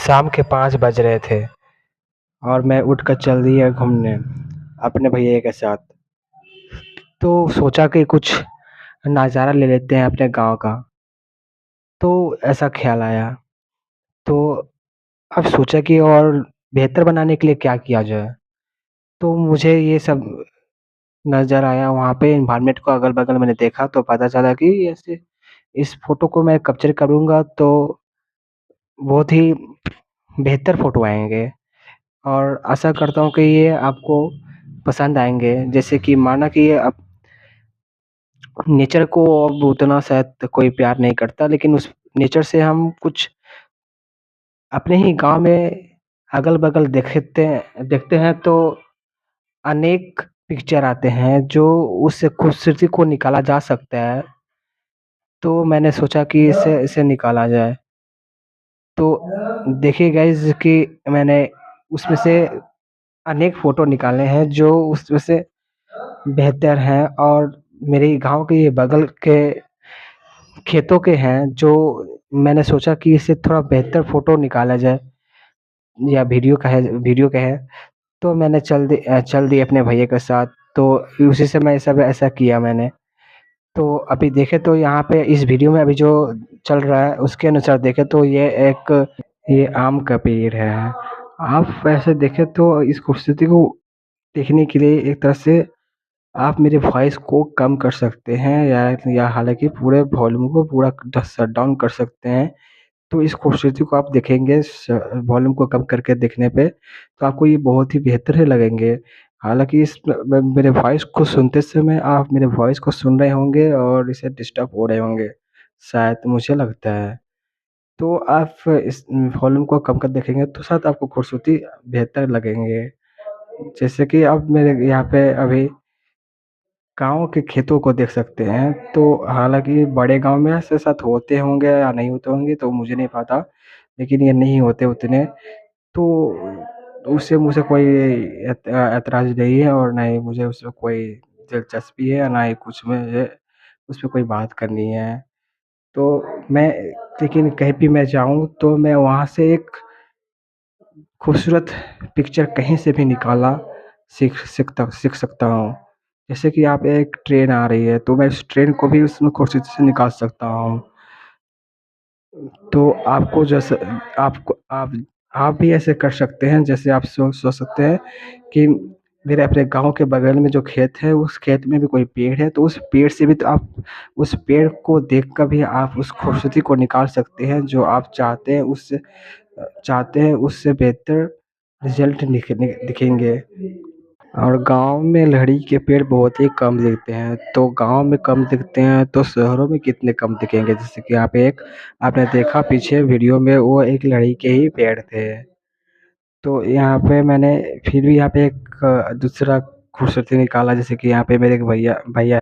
शाम के 5 बज रहे थे और मैं उठकर चल दिया घूमने अपने भैया के साथ। तो सोचा कि कुछ नज़ारा ले लेते हैं अपने गाँव का। तो ऐसा ख़्याल आया। तो अब सोचा कि और बेहतर बनाने के लिए क्या किया जाए? तो मुझे ये सब नज़र आया वहाँ पे एनवायरनमेंट को अगल-बगल मैंने देखा तो पता चला कि ऐसे इस फ़ोटो को मैं कैप्चर करूँगा तो बहुत ही बेहतर फ़ोटो आएँगे। और आशा करता हूँ कि ये आपको पसंद आएँगे। जैसे कि माना कि अब नेचर को अब उतना शायद कोई प्यार नहीं करता, लेकिन उस नेचर से हम कुछ अपने ही गाँव में अगल-बगल देखते हैं तो अनेक पिक्चर आते हैं जो उस खूबसूरती को निकाला जा सकता है। तो मैंने सोचा कि इसे इसे निकाला जाए। तो देखिए गाइज़ कि मैंने उसमें से अनेक फ़ोटो निकाले हैं जो उसमें से बेहतर हैं और मेरे गाँव के ये बगल के खेतों के हैं जो मैंने सोचा कि इससे थोड़ा बेहतर फ़ोटो निकाला जाए या वीडियो का है। तो मैंने चल दिए अपने भैया के साथ। तो उसी से मैं सब ऐसा किया मैंने। तो अभी देखें तो यहाँ पे इस वीडियो में अभी जो चल रहा है उसके अनुसार देखें तो ये आम का पेड़ है। आप वैसे देखें तो इस खूबसूरती को देखने के लिए एक तरह से आप मेरे वॉइस को कम कर सकते हैं या हालाँकि पूरे वॉल्यूम को पूरा शट डाउन कर सकते हैं। तो इस खूबसूरती को आप देखेंगे वॉल्यूम को कम करके देखने पे, तो आपको ये बहुत ही बेहतर ही लगेंगे। हालाँकि इस म मेरे वॉइस को सुनते समय आप मेरे वॉइस को सुन रहे होंगे और इसे डिस्टर्ब हो रहे होंगे, शायद मुझे लगता है। तो आप इस वॉल्यूम को कम कर देखेंगे तो शायद आपको खूबसूरती बेहतर लगेंगे। जैसे कि आप मेरे यहाँ पे अभी गाँव के खेतों को देख सकते हैं, तो हालाँकि बड़े गाँव में ऐसे शायद होते होंगे या नहीं होते होंगे तो मुझे नहीं पता, लेकिन ये नहीं होते उतने। तो उससे मुझे कोई ऐतराज़ नहीं है और ना ही मुझे उसमें कोई दिलचस्पी है, ना ही कुछ मुझे उसपे कोई बात करनी है। तो मैं लेकिन कहीं भी मैं जाऊँ तो मैं वहाँ से एक खूबसूरत पिक्चर कहीं से भी निकाला सीख सकता हूँ। जैसे कि यहाँ पे एक ट्रेन आ रही है, तो मैं उस ट्रेन को भी उसमें खूबसूरती से निकाल सकता हूँ। तो आपको जैसे आपको आप भी ऐसे कर सकते हैं, जैसे आप सोच सकते हैं कि मेरे अपने गाँव के बगल में जो खेत है, उस खेत में भी कोई पेड़ है, तो उस पेड़ से भी तो आप उस पेड़ को देख कर भी आप उस खूबसूरती को निकाल सकते हैं, जो आप चाहते हैं उससे बेहतर रिज़ल्ट दिखेंगे। और गाँव में लकड़ी के पेड़ बहुत ही कम दिखते हैं, तो गाँव में कम दिखते हैं तो शहरों में कितने कम दिखेंगे। जैसे कि यहाँ पे एक आपने देखा पीछे वीडियो में वो एक लकड़ी के ही पेड़ थे। तो यहाँ पे मैंने फिर भी यहाँ पे एक दूसरा खूबसूरती निकाला, जैसे कि यहाँ पे मेरे एक भैया भैया